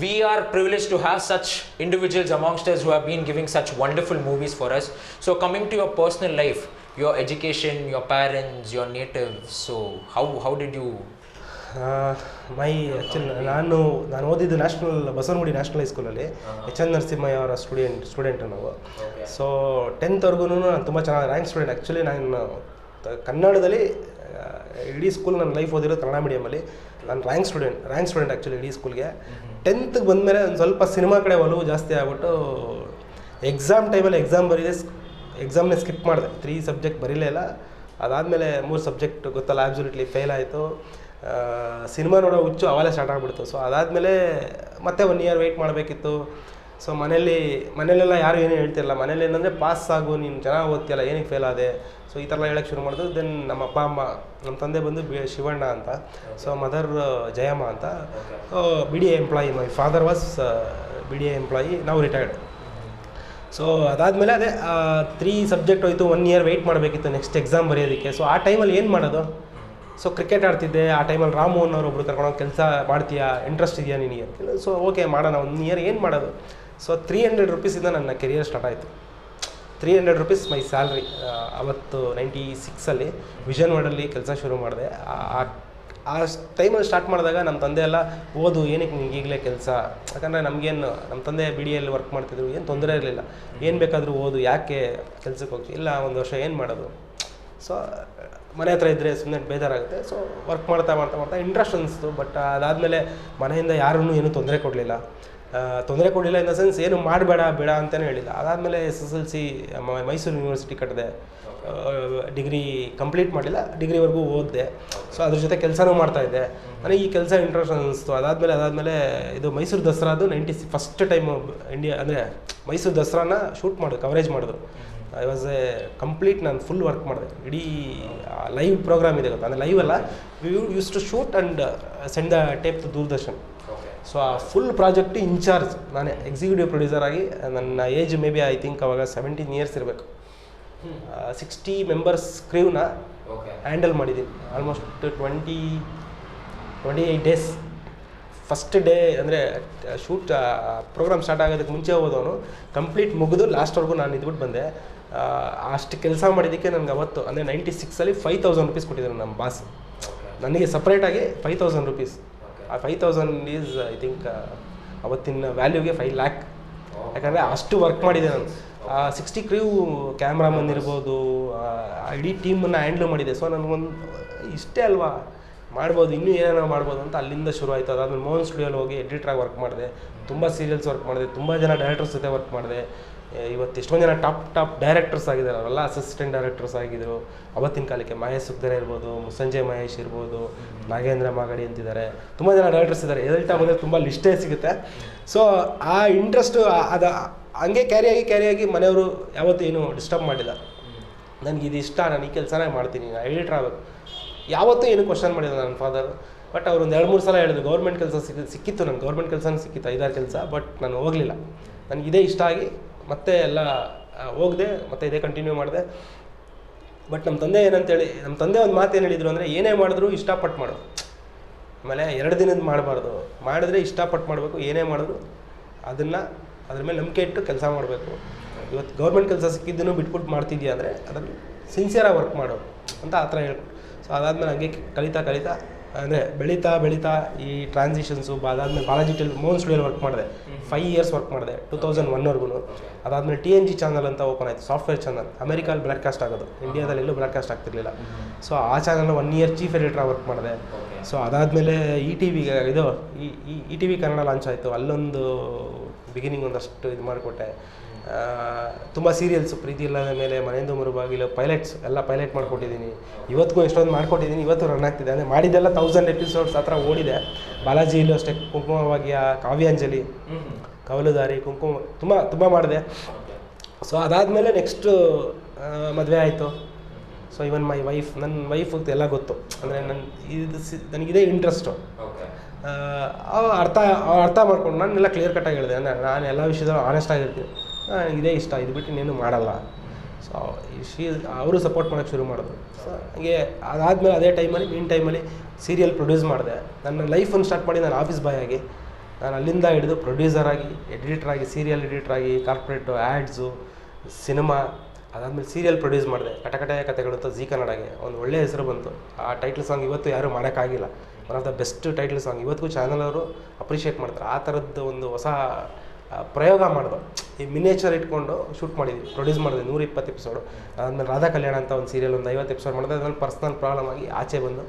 Speaker 1: we are privileged to have such individuals amongst us who have been giving such wonderful movies for us. So coming to your personal life, your education, your parents, your native, so how did you?
Speaker 2: ನಾನು ಓದಿದ್ದು Basavanagudi national ಹೈಸ್ಕೂಲಲ್ಲಿ HN Narasimhaiah ಅವರ student ನಾವು. So 10th ನಾನು ತುಂಬ ಚೆನ್ನಾಗಿ rank student. Actually ನಾನು ಕನ್ನಡದಲ್ಲಿ ಇಡೀ ಸ್ಕೂಲ್ ನನ್ನ ಲೈಫ್ ಓದಿರೋದು ಕನ್ನಡ ಮೀಡಿಯಮಲ್ಲಿ. ನಾನು ರ್ಯಾಂಕ್ ಸ್ಟೂಡೆಂಟ್ ಆ್ಯಕ್ಚುಲಿ ಇಡೀ ಸ್ಕೂಲ್ಗೆ. 10th ಬಂದಮೇಲೆ ಒಂದು ಸ್ವಲ್ಪ ಸಿನಿಮಾ ಕಡೆ ಒಲವು ಜಾಸ್ತಿ ಆಗ್ಬಿಟ್ಟು ಎಕ್ಸಾಮ್ ಟೈಮಲ್ಲಿ ಎಕ್ಸಾಮ್ನೇ ಸ್ಕಿಪ್ ಮಾಡಿದೆ. 3 ಸಬ್ಜೆಕ್ಟ್ ಬರೀಲೇ ಇಲ್ಲ. ಅದಾದಮೇಲೆ 3 ಸಬ್ಜೆಕ್ಟ್ ಗೊತ್ತಲ್ಲ, ಆಬ್ಸಲ್ಯೂಟ್ಲಿ ಫೇಲ್ ಆಯಿತು. ಸಿನಿಮಾ ನೋಡೋ ಹುಚ್ಚು ಅವಾಗಲೇ ಸ್ಟಾರ್ಟ್ ಆಗಿಬಿಡ್ತು. ಸೊ ಅದಾದಮೇಲೆ ಮತ್ತೆ 1 year ವೆಯ್ಟ್ ಮಾಡಬೇಕಿತ್ತು. ಸೊ ಮನೇಲೆಲ್ಲ ಯಾರು ಏನೂ ಹೇಳ್ತಿರಲ್ಲ. ಮನೇಲಿ ಏನಂದರೆ ಪಾಸ್ ಆಗು, ನೀನು ಚೆನ್ನಾಗಿ ಓದ್ತಿಯಲ್ಲ, ಏನಕ್ಕೆ ಫೇಲ್ ಆದೆ, ಸೊ ಈ ಥರ ಹೇಳೋಕ್ಕೆ ಶುರು ಮಾಡಿದ್ರು. ದೆನ್ ನಮ್ಮ ಅಪ್ಪ ಅಮ್ಮ, ನಮ್ಮ ತಂದೆ ಬಂದು ಶಿವಣ್ಣ ಅಂತ, ಸೊ ಮದರ್ ಜಯಮ್ಮ ಅಂತ, BDA employee. My father was BDA employee, ನಾವು ರಿಟೈರ್ಡ್. ಸೊ ಅದಾದಮೇಲೆ ಅದೇ 3 ಸಬ್ಜೆಕ್ಟ್ ಹೋಯಿತು. 1 year ವೆಯ್ಟ್ ಮಾಡಬೇಕಿತ್ತು ನೆಕ್ಸ್ಟ್ ಎಕ್ಸಾಮ್ ಬರೆಯೋದಕ್ಕೆ. ಸೊ ಆ ಟೈಮಲ್ಲಿ ಏನು ಮಾಡೋದು? ಸೊ ಕ್ರಿಕೆಟ್ ಆಡ್ತಿದ್ದೆ ಆ ಟೈಮಲ್ಲಿ. ರಾಮೋಹನ್ ಅವರು ಒಬ್ಬರು ಕರ್ಕೊಂಡೋಗಿ, ಕೆಲಸ ಮಾಡ್ತೀಯಾ, ಇಂಟ್ರೆಸ್ಟ್ ಇದೆಯಾ ನಿನಗೆ? ಸೊ ಓಕೆ ಮಾಡೋಣ, 1 year ಏನು ಮಾಡೋದು? ಸೊ 300 ರೂಪೀಸಿಂದ ನನ್ನ ಕೆರಿಯರ್ ಸ್ಟಾರ್ಟ್ ಆಯಿತು. 300 ರೂಪೀಸ್ ಮೈ ಸ್ಯಾಲ್ರಿ. ಅವತ್ತು 96ಅಲ್ಲಿ ವಿಷನ್ ವರ್ಡಲ್ಲಿ ಕೆಲಸ ಶುರು ಮಾಡಿದೆ. ಆ ಟೈಮಲ್ಲಿ ಸ್ಟಾರ್ಟ್ ಮಾಡಿದಾಗ ನಮ್ಮ ತಂದೆ ಎಲ್ಲ ಓದು ಏನಕ್ಕೆ ನಿಂಗೆ ಈಗಲೇ ಕೆಲಸ, ಯಾಕಂದರೆ ನಮಗೇನು ನಮ್ಮ ತಂದೆ ಬಿಡಿಯಲ್ಲಿ ವರ್ಕ್ ಮಾಡ್ತಿದ್ರು, ಏನು ತೊಂದರೆ ಇರಲಿಲ್ಲ, ಏನು ಬೇಕಾದರೂ ಓದು, ಯಾಕೆ ಕೆಲಸಕ್ಕೆ ಹೋಗ್ತೀವಿ, ಇಲ್ಲ ಒಂದು ವರ್ಷ ಏನು ಮಾಡೋದು. ಸೊ ಮನೆ ಹತ್ರ ಇದ್ದರೆ ಸುಮ್ಮನೆ ಬೇಜಾರಾಗುತ್ತೆ. ಸೊ ವರ್ಕ್ ಮಾಡ್ತಾ ಮಾಡ್ತಾ ಮಾಡ್ತಾ ಇಂಟ್ರೆಸ್ಟ್ ಅನಿಸ್ತು. ಬಟ್ ಅದಾದಮೇಲೆ ಮನೆಯಿಂದ ಯಾರೂ ಏನೂ ತೊಂದರೆ ಕೊಡಲಿಲ್ಲ ಇನ್ ದ ಸೆನ್ಸ್ ಏನು ಮಾಡಬೇಡ ಬೇಡ ಅಂತಲೇ ಹೇಳಿಲ್ಲ. ಅದಾದಮೇಲೆ SSLC ಮೈಸೂರು ಯೂನಿವರ್ಸಿಟಿ ಕಟ್ಟಿದೆ, ಡಿಗ್ರಿ ಕಂಪ್ಲೀಟ್ ಮಾಡಿಲ್ಲ, ಡಿಗ್ರಿವರೆಗೂ ಓದಿದೆ. ಸೊ ಅದ್ರ ಜೊತೆ ಕೆಲಸನೂ ಮಾಡ್ತಾಯಿದ್ದೆ. ನನಗೆ ಈ ಕೆಲಸ ಇಂಟ್ರೆಸ್ಟ್ ಅನ್ನಿಸ್ತು. ಅದಾದಮೇಲೆ ಇದು ಮೈಸೂರು ದಸರಾದು ಫಸ್ಟ್ ಟೈಮು ಇಂಡಿಯಾ ಅಂದರೆ ಮೈಸೂರು ದಸರಾನ ಶೂಟ್ ಮಾಡಿದ್ರು, ಕವರೇಜ್ ಮಾಡಿದ್ರು. ಐ ವಾಸ್ ಕಂಪ್ಲೀಟ್ ನಾನು ಫುಲ್ ವರ್ಕ್ ಮಾಡಿದೆ. ಇಡೀ ಲೈವ್ ಪ್ರೋಗ್ರಾಮ್ ಇದೆ ಗೊತ್ತಾ, ಅಂದರೆ ಲೈವ್ ಅಲ್ಲ, use to shoot and send the tape to Doordarshan. So ಆ ಫುಲ್ ಪ್ರಾಜೆಕ್ಟ್ ಇನ್ಚಾರ್ಜ್ ನಾನೇ, ಎಕ್ಸಿಕ್ಯೂಟಿವ್ ಪ್ರೊಡ್ಯೂಸರ್ ಆಗಿ. ನನ್ನ age may be I think ಅವಾಗ 17 ಇಯರ್ಸ್ ಇರಬೇಕು. 60 ಮೆಂಬರ್ಸ್ ಕ್ರೀವ್ನ ಹ್ಯಾಂಡಲ್ ಮಾಡಿದ್ದೀನಿ. Almost 28 days. ಫಸ್ಟ್ ಡೇ ಅಂದರೆ ಶೂಟ್ ಪ್ರೋಗ್ರಾಮ್ ಸ್ಟಾರ್ಟ್ ಆಗೋದಕ್ಕೆ ಮುಂಚೆ ಹೋದವನು ಕಂಪ್ಲೀಟ್ ಮುಗಿದು ಲಾಸ್ಟ್ವರೆಗೂ ನಾನು ಇದ್ಬಿಟ್ಟು ಬಂದೆ. ಅಷ್ಟು ಕೆಲಸ ಮಾಡಿದ್ದಕ್ಕೆ ನನಗೆ ಅವತ್ತು ಅಂದರೆ 96ಅಲ್ಲಿ 5,000 ರೂಪೀಸ್ ಕೊಟ್ಟಿದ್ದಾರೆ ನಮ್ಮ ಬಾಸ್ ನನಗೆ ಸಪ್ರೇಟಾಗಿ. 5,000 ರೂಪೀಸ್. ಆ 5,000 ಈಸ್ ಐ ಥಿಂಕ್ ಅವತ್ತಿನ ವ್ಯಾಲ್ಯೂಗೆ 5 lakh. ಯಾಕಂದರೆ ಅಷ್ಟು ವರ್ಕ್ ಮಾಡಿದೆ ನಾನು. 60 ಕ್ರೀವ್, ಕ್ಯಾಮ್ರಾಮನ್ ಇರ್ಬೋದು, ಇಡೀ ಟೀಮನ್ನು ಹ್ಯಾಂಡ್ಲ್ ಮಾಡಿದೆ. ಸೊ ನನಗೊಂದು ಇಷ್ಟೇ ಅಲ್ವಾ ಮಾಡ್ಬೋದು, ಇನ್ನೂ ಏನೇನೋ ಮಾಡ್ಬೋದು ಅಂತ ಅಲ್ಲಿಂದ ಶುರು ಆಯಿತು. ಅದಾದಮೇಲೆ ಮೋಹನ್ ಸ್ಟುಡಿಯೋಲ್ಲಿ ಹೋಗಿ ಎಡಿಟ್ರಾಗಿ ವರ್ಕ್ ಮಾಡಿದೆ, ತುಂಬ ಸೀರಿಯಲ್ಸ್ ವರ್ಕ್ ಮಾಡಿದೆ, ತುಂಬ ಜನ ಡೈರೆಕ್ಟರ್ಸ್ ಜೊತೆ ವರ್ಕ್ ಮಾಡಿದೆ. ಇವತ್ತು ಎಷ್ಟೊಂದು ಜನ ಟಾಪ್ ಡೈರೆಕ್ಟರ್ಸ್ ಆಗಿದ್ದಾರೆ, ಅವರೆಲ್ಲ ಅಸಿಸ್ಟೆಂಟ್ ಡೈರೆಕ್ಟರ್ಸ್ ಆಗಿದ್ದರು ಅವತ್ತಿನ ಕಾಲಕ್ಕೆ. ಮಹೇಶ್ ಸುಗ್ದರ್ ಇರ್ಬೋದು, ಮುಸ್ಸಂಜೆ ಮಹೇಶ್ ಇರ್ಬೋದು, ನಾಗೇಂದ್ರ ಮಾಗಡಿ ಅಂತಿದ್ದಾರೆ, ತುಂಬ ಜನ ಡೈರೆಕ್ಟರ್ಸ್ ಇದ್ದಾರೆ. ಹೇಳ್ತಾ ಬಂದರೆ ತುಂಬ ಲಿಸ್ಟೇ ಸಿಗುತ್ತೆ. ಸೊ ಆ ಇಂಟ್ರೆಸ್ಟು ಅದು ಹಂಗೆ ಕ್ಯಾರಿಯಾಗಿ ಮನೆಯವರು ಯಾವತ್ತೂ ಏನೂ ಡಿಸ್ಟರ್ಬ್ ಮಾಡಿಲ್ಲ. ನನಗಿದು ಇಷ್ಟ, ನಾನು ಈ ಕೆಲಸನೇ ಮಾಡ್ತೀನಿ, ನಾನು ಎಡಿಟ್ರ್ ಆಗಬೇಕು, ಯಾವತ್ತೂ ಏನು ಕ್ವಶನ್ ಮಾಡಿಲ್ಲ ನನ್ನ ಫಾದರ್. ಬಟ್ ಅವರು ಒಂದು 2-3 ಸಲ ಹೇಳಿದ್ರು. ಗೌರ್ಮೆಂಟ್ ಕೆಲಸ ಸಿಕ್ಕಿತ್ತು ನನಗೆ, ಗೌರ್ಮೆಂಟ್ ಕೆಲಸನೂ ಸಿಕ್ಕಿತ್ತು 5-6 ಕೆಲಸ. ಬಟ್ ನಾನು ಹೋಗಲಿಲ್ಲ. ನನಗಿದೇ ಇಷ್ಟ ಆಗಿ ಮತ್ತೆ ಎಲ್ಲ ಹೋಗದೆ, ಮತ್ತೆ ಇದೇ ಕಂಟಿನ್ಯೂ ಮಾಡಿದೆ. ಬಟ್ ನಮ್ಮ ತಂದೆ ಒಂದು ಮಾತು ಏನು ಹೇಳಿದರು ಅಂದರೆ, ಏನೇ ಮಾಡಿದ್ರು ಇಷ್ಟಪಟ್ಟು ಮಾಡು, ಆಮೇಲೆ 2 ದಿನದ ಮಾಡಬಾರ್ದು, ಮಾಡಿದ್ರೆ ಇಷ್ಟಪಟ್ಟು ಮಾಡಬೇಕು. ಏನೇ ಮಾಡಿದ್ರು ಅದ್ರ ಮೇಲೆ ನಂಬಿಕೆ ಇಟ್ಟು ಕೆಲಸ ಮಾಡಬೇಕು. ಇವತ್ತು ಗೌರ್ಮೆಂಟ್ ಕೆಲಸ ಸಿಕ್ಕಿದ್ದನ್ನು ಬಿಟ್ಬಿಟ್ಟು ಮಾಡ್ತಿದ್ಯಾ ಅಂದರೆ ಅದನ್ನು ಸಿನ್ಸಿಯರಾಗಿ ವರ್ಕ್ ಮಾಡು ಅಂತ ಆ ಥರ ಹೇಳ್ಕೊಟ್ಟು. ಸೊ ಅದಾದಮೇಲೆ ಹಂಗೆ ಕಲಿತಾ ಅಂದರೆ ಬೆಳೀತಾ ಈ ಟ್ರಾನ್ಸಿಷನ್ಸು. ಅದಾದಮೇಲೆ ಬಾಲಾಜಿ ಮೋಹನ್ ಸ್ಟುಡಿಯೋಲ್ಲಿ ವರ್ಕ್ ಮಾಡಿದೆ, 5 ಇಯರ್ಸ್ ವರ್ಕ್ ಮಾಡಿದೆ 2001ವರೆಗೂ. ಅದಾದಮೇಲೆ TNG ಚಾನಲ್ ಅಂತ ಓಪನ್ ಆಯಿತು, ಸಾಫ್ಟ್ವೇರ್ ಚಾನಲ್. ಅಮೆರಿಕಲ್ಲಿ ಬ್ರಾಡ್ಕಾಸ್ಟ್ ಆಗೋದು, ಇಂಡಿಯಾದಲ್ಲಿ ಎಲ್ಲೂ ಬ್ರಾಡ್ಕಾಸ್ಟ್ ಆಗ್ತಿರ್ಲಿಲ್ಲ. ಸೊ ಆ channel 1 year chief editor work ಮಾಡಿದೆ. ಸೊ ಅದಾದಮೇಲೆ ETV ಕನ್ನಡ ಲಾಂಚ್ ಆಯಿತು, ಅಲ್ಲೊಂದು ಬಿಗಿನಿಂಗ್ ಒಂದಷ್ಟು ಇದು ಮಾಡಿಕೊಟ್ಟೆ. ತುಂಬ ಸೀರಿಯಲ್ಸು, ಪ್ರೀತಿ ಇಲ್ಲದ ಮೇಲೆ, ಮನೆಯಿಂದ ಮರುಬಾಗಿಲು, ಪೈಲಟ್ಸ್ ಎಲ್ಲ ಪೈಲಟ್ ಮಾಡಿಕೊಟ್ಟಿದ್ದೀನಿ. ಇವತ್ತಿಗೂ ಎಷ್ಟೊಂದು ಮಾಡಿಕೊಟ್ಟಿದ್ದೀನಿ, ಇವತ್ತು ರನ್ ಆಗ್ತಿದೆ. ಅಂದರೆ ಮಾಡಿದ್ದೆಲ್ಲ 1000 ಎಪಿಸೋಡ್ಸ್ ಆ ಥರ ಓಡಿದೆ. ಬಾಲಾಜಿಯಲ್ಲೂ ಅಷ್ಟೇ, ಕುಂಕುಮಭಾಗ್ಯ, ಕಾವ್ಯಾಂಜಲಿ, ಕವಲುದಾರಿ, ತುಂಬ ಮಾಡಿದೆ. ಸೊ ಅದಾದಮೇಲೆ ನೆಕ್ಸ್ಟು ಮದುವೆ ಆಯಿತು. ಸೊ ಇವನ್ ಮೈ ವೈಫ್, ನನ್ನ ವೈಫ್ ಎಲ್ಲ ಗೊತ್ತು. ಅಂದರೆ ನನಗಿದೇ ಇಂಟ್ರೆಸ್ಟು. ಅರ್ಥ ಮಾಡ್ಕೊಂಡು ನಾನೆಲ್ಲ ಕ್ಲಿಯರ್ ಕಟ್ಟಾಗಿ ಹೇಳಿದೆ. ಅಂದರೆ ನಾನು ಎಲ್ಲ ವಿಷಯದಲ್ಲೂ ಆನೆಸ್ಟ್ ಆಗಿರ್ತೀನಿ, ನನಗಿದೇ ಇಷ್ಟ, ಇದು ಬಿಟ್ಟು ಇನ್ನೇನು ಮಾಡಲ್ಲ. ಸೊ ಅವರು ಸಪೋರ್ಟ್ ಮಾಡೋಕ್ಕೆ ಶುರು ಮಾಡಿದ್ರು. ಸೊ ಹಂಗೆ ಅದಾದಮೇಲೆ ಅದೇ ಟೈಮಲ್ಲಿ ಸೀರಿಯಲ್ ಪ್ರೊಡ್ಯೂಸ್ ಮಾಡಿದೆ. ನನ್ನ ಲೈಫನ್ನು ಸ್ಟಾರ್ಟ್ ಮಾಡಿ ನಾನು ಆಫೀಸ್ ಬಾಯ್ ಆಗಿ, ನಾನು ಅಲ್ಲಿಂದ ಹಿಡಿದು ಪ್ರೊಡ್ಯೂಸರಾಗಿ, ಎಡಿಟ್ರಾಗಿ, ಸೀರಿಯಲ್ ಎಡಿಟ್ರಾಗಿ, ಕಾರ್ಪೊರೇಟು, ಆ್ಯಡ್ಸು, ಸಿನಿಮಾ. ಅದಾದಮೇಲೆ ಸೀರಿಯಲ್ ಪ್ರೊಡ್ಯೂಸ್ ಮಾಡಿದೆ, ಕಟಕಟೆಯ ಕಥೆಗಳು ಅಂತ ಜೀ ಕನ್ನಡಗೆ. ಒಂದು ಒಳ್ಳೆಯ ಹೆಸರು ಬಂತು. ಆ ಟೈಟ್ಲ್ ಸಾಂಗ್ ಇವತ್ತು ಯಾರೂ ಮಾಡೋಕ್ಕಾಗಿಲ್ಲ. One of the best title song. ಇವತ್ತಿಗೂ ಚಾನಲ್ ಅವರು ಅಪ್ರಿಷಿಯೇಟ್ ಮಾಡ್ತಾರೆ. ಆ ಥರದ್ದು ಒಂದು ಹೊಸ ಪ್ರಯೋಗ ಮಾಡಿದ್ರು. ಈ ಮಿನೇಚರ್ ಇಟ್ಕೊಂಡು ಶೂಟ್ ಮಾಡಿದ್ವಿ, ಪ್ರೊಡ್ಯೂಸ್ ಮಾಡಿದ್ವಿ 120 ಎಪಿಸೋಡು. ಅದಾದಮೇಲೆ ರಾಧಾ ಕಲ್ಯಾಣ ಅಂತ ಒಂದು ಸೀರಿಯಲ್ ಒಂದು 50 ಎಪಿಸೋಡ್ ಮಾಡಿದೆ. ಅದ್ರಲ್ಲಿ ಪರ್ಸ್ನಲ್ ಪ್ರಾಬ್ಲಮ್ ಆಗಿ ಆಚೆ ಬಂದು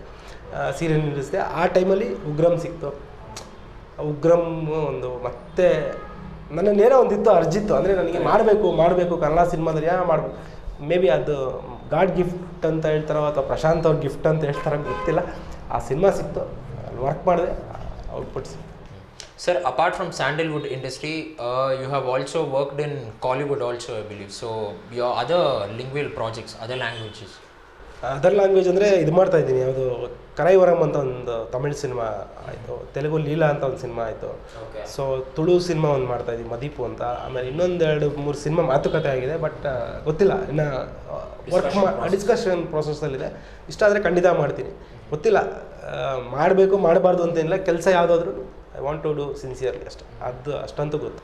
Speaker 2: ಸೀರಿಯಲ್ ನಿಲ್ಲಿಸಿದೆ. ಆ ಟೈಮಲ್ಲಿ ಉಗ್ರಂ ಸಿಕ್ತು. ಉಗ್ರಮ್ ಒಂದು ಮತ್ತೆ ನನ್ನನ್ನೇನೋ ಒಂದಿತ್ತು, ಅರ್ಜಿತ್ತು. ಅಂದರೆ ನನಗೆ ಮಾಡಬೇಕು ಕನ್ನಡ ಸಿನಿಮಾದಲ್ಲಿ ಏನೋ ಮಾಡಬೇಕು. ಮೇ ಬಿ ಅದು ಗಾಡ್ ಗಿಫ್ಟ್ ಅಂತ ಹೇಳ್ತಾರೋ ಅಥವಾ ಪ್ರಶಾಂತ್ ಅವ್ರ ಗಿಫ್ಟ್ ಅಂತ ಹೇಳ್ತಾರೋ ಗೊತ್ತಿಲ್ಲ. ಆ ಸಿನಿಮಾ ಸಿಕ್ತು, ಅಲ್ಲಿ ವರ್ಕ್ ಮಾಡಿದೆ, outputs.
Speaker 1: Sir, apart from Sandalwood industry, you have also worked in Kollywood also, I believe. So, your other lingual projects, other languages?
Speaker 2: Other language ಅಂದರೆ ಇದು ಮಾಡ್ತಾಯಿದ್ದೀನಿ. ಯಾವುದು ಕರೈವರಂ ಅಂತ ಒಂದು ತಮಿಳ್ ಸಿನಿಮಾ ಆಯಿತು, ತೆಲುಗು ಲೀಲಾ ಅಂತ ಒಂದು ಸಿನಿಮಾ ಆಯಿತು. ಸೊ ತುಳು ಸಿನಿಮಾ ಒಂದು ಮಾಡ್ತಾಯಿದ್ದೀನಿ, ಮದೀಪು ಅಂತ. ಆಮೇಲೆ ಇನ್ನೊಂದು 2-3 ಸಿನಿಮಾ ಮಾತುಕತೆ ಆಗಿದೆ. ಬಟ್ ಗೊತ್ತಿಲ್ಲ, ಇನ್ನು ಡಿಸ್ಕಷನ್ ಪ್ರೊಸೆಸ್ಸಲ್ಲಿದೆ. ಇಷ್ಟ ಆದರೆ ಖಂಡಿತ ಮಾಡ್ತೀನಿ. ಗೊತ್ತಿಲ್ಲ, ಮಾಡಬೇಕು ಮಾಡಬಾರ್ದು ಅಂತೇನಿಲ್ಲ. ಕೆಲಸ ಯಾವುದಾದ್ರೂ I want to do sincerely ಅಷ್ಟೇ, ಅದು ಅಷ್ಟಂತೂ ಗೊತ್ತು.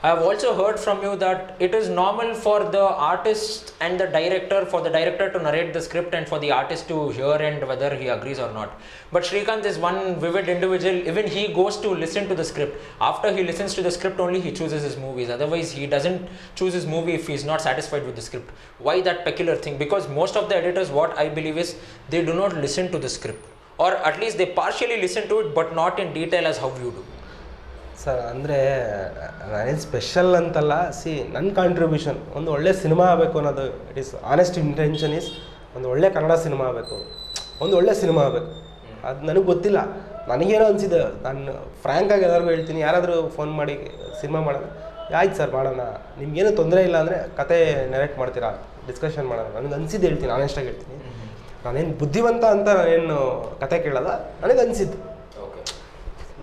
Speaker 1: I have also heard from you that it is normal for the artist and the director, for the director to narrate the script and for the artist to hear and whether he agrees or not. But Srikanth is one vivid individual. Even he goes to listen to the script. After he listens to the script only, he chooses his movies. Otherwise, he doesn't choose his movie if he's not satisfied with the script. Why that peculiar thing? Because most of the editors, what I believe is, they do not listen to the script. Or at least they partially listen to it, but not in detail as how you do.
Speaker 2: Sir ಅಂದರೆ ನಾನೇನು special ಅಂತಲ್ಲ. ನನ್ನ contribution ಒಂದು ಒಳ್ಳೆ cinema ಆಗಬೇಕು ಅನ್ನೋದು, it is honest intention is ಒಂದು ಒಳ್ಳೆ ಕನ್ನಡ ಸಿನಿಮಾ ಆಗಬೇಕು, ಒಂದು ಒಳ್ಳೆ ಸಿನಿಮಾ ಆಗಬೇಕು. ಅದು ನನಗೆ ಗೊತ್ತಿಲ್ಲ, ನನಗೇನೋ ಅನಿಸಿದೆ. ನಾನು ಫ್ರ್ಯಾಂಕಾಗಿ ಎಲ್ಲರಿಗೂ ಹೇಳ್ತೀನಿ, ಯಾರಾದರೂ ಫೋನ್ ಮಾಡಿ ಸಿನಿಮಾ ಮಾಡೋಣ, ಆಯ್ತು ಸರ್ ಮಾಡೋಣ, ನಿಮ್ಗೇನು ತೊಂದರೆ ಇಲ್ಲ ಅಂದರೆ ಕತೆ ನೆರೆಕ್ಟ್ ಮಾಡ್ತೀರಾ, ಡಿಸ್ಕಷನ್ ಮಾಡೋಣ. ನನಗೆ ಅನಿಸಿದ್ದು ಹೇಳ್ತೀನಿ, ಆನೆಸ್ಟಾಗಿ ಹೇಳ್ತೀನಿ. ನಾನೇನು ಬುದ್ಧಿವಂತ ಅಂತ ನಾನೇನು ಕತೆ ಕೇಳಲ್ಲ, ನನಗೆ ಅನಿಸಿದ್ದು.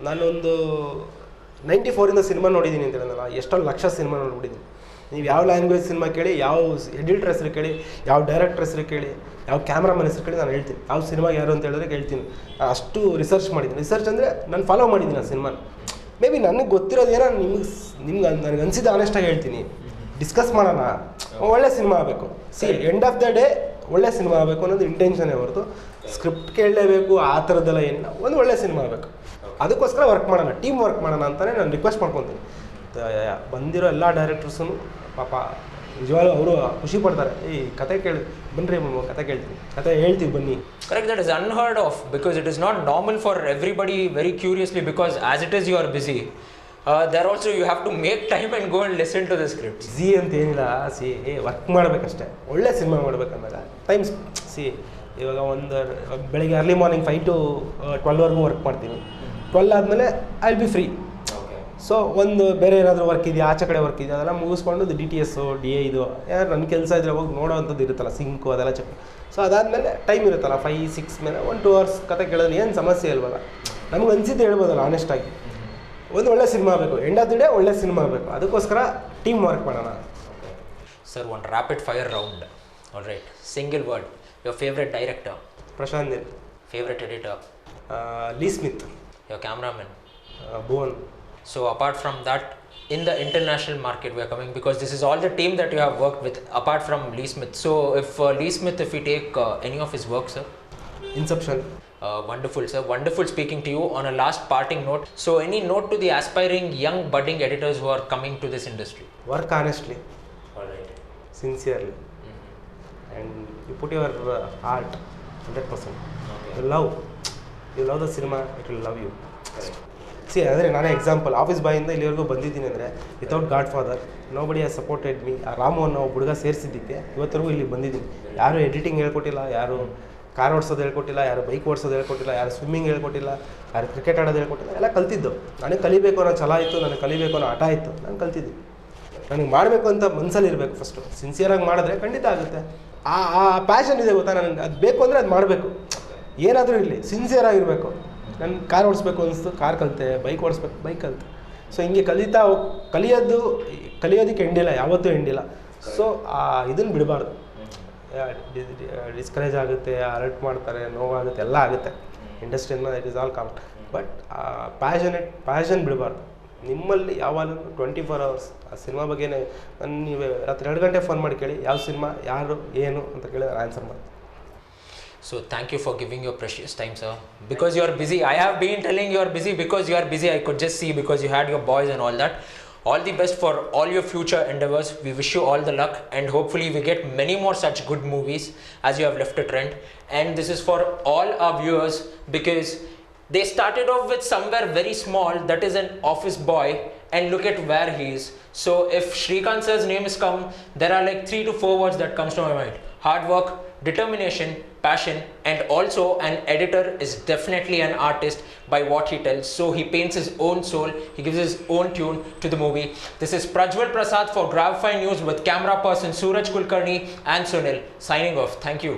Speaker 2: ನಾನೊಂದು 94 ಸಿನಿಮಾ ನೋಡಿದ್ದೀನಿ ಅಂತ ಹೇಳಿದ್ನಲ್ಲ, ಎಷ್ಟೊಂದು ಲಕ್ಷ ಸಿನಿಮಾ ನೋಡ್ಬಿಟ್ಟಿದ್ದೀನಿ. ನೀವು ಯಾವ ಲ್ಯಾಂಗ್ವೇಜ್ ಸಿನಿಮಾ ಕೇಳಿ, ಯಾವ ಎಡಿಟರ್ ಹೆಸರು ಕೇಳಿ, ಯಾವ ಡೈರೆಕ್ಟರ್ ಹೆಸರು ಕೇಳಿ, ಯಾವ ಕ್ಯಾಮ್ರಾಮನ್ ಹೆಸರು ಕೇಳಿ, ನಾನು ಹೇಳ್ತೀನಿ. ಯಾವ ಸಿನಿಮಾಗೆ ಯಾರು ಅಂತ ಹೇಳಿದ್ರೆ ಹೇಳ್ತೀನಿ. ನಾನು ಅಷ್ಟು ರಿಸರ್ಚ್ ಮಾಡಿದ್ದೀನಿ. ರಿಸರ್ಚ್ ಅಂದರೆ ನಾನು ಫಾಲೋ ಮಾಡಿದ್ದೀನಿ ಆ ಸಿನಿಮಾನ. ಮೇ ಬಿ ನನಗೆ ಗೊತ್ತಿರೋದು ಏನೋ ನಿಮ್ಗೆ ನನಗೆ ಅನಿಸಿದ್ದು ಆನೆಸ್ಟಾಗಿ ಹೇಳ್ತೀನಿ. ಡಿಸ್ಕಸ್ ಮಾಡೋಣ, ಒಳ್ಳೆ ಸಿನಿಮಾ ಆಗಬೇಕು. ಎಂಡ್ ಆಫ್ ದ ಡೇ ಒಳ್ಳೆ ಸಿನಿಮಾ ಆಗಬೇಕು ಅನ್ನೋದು ಇಂಟೆನ್ಷನ್ನೇ ಹೊರತು ಸ್ಕ್ರಿಪ್ಟ್ ಕೇಳಲೇಬೇಕು ಆ ಥರದ್ದೆಲ್ಲ ಏನಿಲ್ಲ. ಒಂದು ಒಳ್ಳೆ ಸಿನಿಮಾ ಆಗಬೇಕು, ಅದಕ್ಕೋಸ್ಕರ ವರ್ಕ್ ಮಾಡೋಣ, ಟೀಮ್ ವರ್ಕ್ ಮಾಡೋಣ ಅಂತಲೇ ನಾನು ರಿಕ್ವೆಸ್ಟ್ ಮಾಡ್ಕೊತೀನಿ. ಬಂದಿರೋ ಎಲ್ಲ ಡೈರೆಕ್ಟರ್ಸೂ ಪಾಪ ನಿಜವಾಗ್ಲೂ ಅವರು ಖುಷಿ ಪಡ್ತಾರೆ. ಈ ಕತೆ ಕೇಳಿ ಬನ್ನಿರಿ, ಕತೆ ಕೇಳ್ತೀನಿ, ಕತೆ ಹೇಳ್ತೀವಿ ಬನ್ನಿ.
Speaker 1: Correct, that is unheard of because it is not normal for everybody very curiously, because as it is you are busy. There also you have to make time and go and listen to the script.
Speaker 2: Zee ಅಂತ ಏನಿಲ್ಲ, work ಮಾಡಬೇಕಷ್ಟೇ. ಒಳ್ಳೆ cinema ಮಾಡ್ಬೇಕಂದಾಗ times ಇವಾಗ ಒಂದು ಬೆಳಿಗ್ಗೆ early morning 5 to 12ವರೆಗೂ work ಮಾಡ್ತೀನಿ. 12 ಆದಮೇಲೆ I will be free. So ಒಂದು ಬೇರೆ ಏನಾದರೂ ವರ್ಕ್ ಇದೆಯಾ, ಆಚೆ ಕಡೆ ವರ್ಕ್ ಇದೆಯಾ, ಅದೆಲ್ಲ ಮುಗಿಸ್ಕೊಂಡು DTS DA ಇದು ಯಾರು ನನ್ನ ಕೆಲಸ ಇದ್ದರೆ ಹೋಗಿ ನೋಡೋವಂಥದ್ದು ಇರುತ್ತಲ್ಲ, ಸಿಂಕು ಅದೆಲ್ಲ ಚೆಕ್. ಸೊ ಅದಾದಮೇಲೆ ಟೈಮ್ ಇರುತ್ತಲ್ಲ 5-6 ಮೇಲೆ 1-2 hours ಕತೆ ಕೇಳೋದು ಏನು ಸಮಸ್ಯೆ ಇಲ್ವಲ್ಲ. ನಮ್ಗೆ ಅನಿಸಿದ್ದು ಹೇಳ್ಬೋದಲ್ಲ ಆನೆಸ್ಟಾಗಿ. ಒಂದು ಒಳ್ಳೆ ಸಿನಿಮಾ ಆಗಬೇಕು, ಎಂಡ್ ಆಫ್ ದಿ ಡೇ ಒಳ್ಳೆ ಸಿನಿಮಾ ಆಗಬೇಕು, ಅದಕ್ಕೋಸ್ಕರ ಟೀಮ್ ವರ್ಕ್ ಮಾಡೋಣ.
Speaker 1: Sir, one rapid fire round. All right, single word. Your favorite director?
Speaker 2: Prashanth Neel.
Speaker 1: Favorite editor?
Speaker 2: Lee Smith.
Speaker 1: Your cameraman?
Speaker 2: Bhuvan.
Speaker 1: So apart from that, in the international market we are coming, because this is all the team that you have worked with apart from Lee Smith. So if Lee Smith, if we take any of his work, sir?
Speaker 2: Inception.
Speaker 1: Wonderful, sir. Wonderful speaking to you. On a last parting note, so any note to the aspiring young budding editors who are coming to this industry?
Speaker 2: Work honestly.
Speaker 1: All right.
Speaker 2: Sincerely. And you put your heart 100%. Okay. You love the cinema, it will love you. Correct. ಅಂದರೆ ನಾನೇ example, office ಬಾಯಿಂದ ಇಲ್ಲಿವರೆಗೂ ಬಂದಿದ್ದೀನಿ ಅಂದರೆ without god father nobody has supported me. ಆ ರಾಮು ಅನ್ನೋ ಹುಡುಗ ಸೇರಿಸಿದ್ದಕ್ಕೆ ಇವತ್ತರೆಗೂ ಇಲ್ಲಿ ಬಂದಿದ್ದೀನಿ. ಯಾರು ಎಡಿಟಿಂಗ್ ಹೇಳ್ಕೊಟ್ಟಿಲ್ಲ, ಯಾರು ಕಾರ್ ಓಡಿಸೋದು ಹೇಳ್ಕೊಟ್ಟಿಲ್ಲ, ಯಾರು ಬೈಕ್ ಓಡಿಸೋದು ಹೇಳ್ಕೊಟ್ಟಿಲ್ಲ, ಯಾರು ಸ್ವಿಮ್ಮಿಂಗ್ ಹೇಳ್ಕೊಟ್ಟಿಲ್ಲ, ಯಾರು ಕ್ರಿಕೆಟ್ ಆಡೋದು ಹೇಳ್ಕೊಟ್ಟಿಲ್ಲ. ಎಲ್ಲ ಕಲ್ತಿದ್ದು. ನನಗೆ ಕಲಿಬೇಕು ಅನ್ನೋ ಛಲ ಇತ್ತು, ನನಗೆ ಕಲಿಬೇಕು ಅನ್ನೋ ಹಠ ಇತ್ತು, ನಾನು ಕಲ್ತಿದ್ದೀನಿ. ನನಗೆ ಮಾಡಬೇಕು ಅಂತ ಮನಸ್ಸಲ್ಲಿ ಇರಬೇಕು. ಫಸ್ಟು ಸಿನ್ಸಿಯರಾಗಿ ಮಾಡಿದ್ರೆ ಖಂಡಿತ ಆಗುತ್ತೆ. ಆ ಪ್ಯಾಷನ್ ಇದೆ ಗೊತ್ತಾ, ನನಗೆ ಅದು ಬೇಕು ಅಂದರೆ ಅದು ಮಾಡಬೇಕು. ಏನಾದರೂ ಇರಲಿ, ಸಿನ್ಸಿಯರಾಗಿರಬೇಕು. ನಾನು ಕಾರ್ ಓಡಿಸ್ಬೇಕು ಅನಿಸ್ತು, ಕಾರ್ ಕಲಿತೆ, ಬೈಕ್ ಓಡಿಸ್ಬೇಕು, ಬೈಕ್ ಕಲಿತೆ. ಸೊ ಹಿಂಗೆ ಕಲಿಯೋದಕ್ಕೆ ಎಂಡಿಲ್ಲ, ಯಾವತ್ತೂ ಎಂಡಿಲ್ಲ. ಸೊ ಇದನ್ನು ಬಿಡಬಾರ್ದು. ಡಿಸ್ಕರೇಜ್ ಆಗುತ್ತೆ, ಅಲರ್ಟ್ ಮಾಡ್ತಾರೆ, ನೋವಾಗುತ್ತೆ, ಎಲ್ಲ ಆಗುತ್ತೆ ಇಂಡಸ್ಟ್ರಿಯಿಂದ. It is all common. But passion ಬಿಡಬಾರ್ದು. ನಿಮ್ಮಲ್ಲಿ ಯಾವಾಗಲೂ 24 hours ಆ ಸಿನಿಮಾ ಬಗ್ಗೆನೇ. ನೀವು ರಾತ್ರಿ 2 ಗಂಟೆ ಫೋನ್ ಮಾಡಿ ಕೇಳಿ, ಯಾವ ಸಿನಿಮಾ, ಯಾರು, ಏನು ಅಂತ ಕೇಳಿ ಆನ್ಸರ್ ಮಾಡಿ.
Speaker 1: So thank you for giving your precious time, sir. Because you are busy. I have been telling you are busy because you are busy. I could just see because you had your boys and all that. All the best for all your future endeavors. We wish you all the luck, and hopefully we get many more such good movies as you have left a trend. And this is for all our viewers, because they started off with somewhere very small, that is an office boy, and look at where he is. So if Srikanth sir's name is come, there are like 3 to 4 words that comes to my mind: hard work, determination, passion, and also an editor is definitely an artist by what he tells. So he paints his own soul, he gives his own tune to the movie. This is Prajwal Prasad for Gravify News with camera person Suraj Kulkarni and Sunil signing off. Thank you.